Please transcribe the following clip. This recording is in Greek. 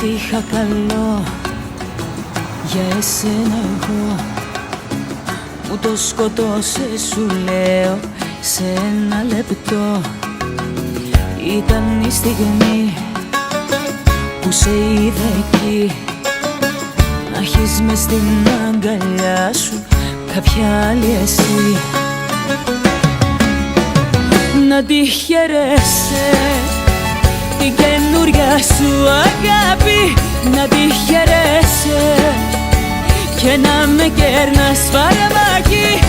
Ό,τι είχα καλό για εσένα εγώ μου το σκοτώσες, σου λέω, σε ένα λεπτό. Ήταν η στιγμή που σε είδα εκεί, να έχεις μες στην αγκαλιά σου κάποια άλλη εσύ. Να τη χαιρέσαι την καινούρια σου αγάπη, να τη χαιρέσαι και να με κέρνας φαρμάκι.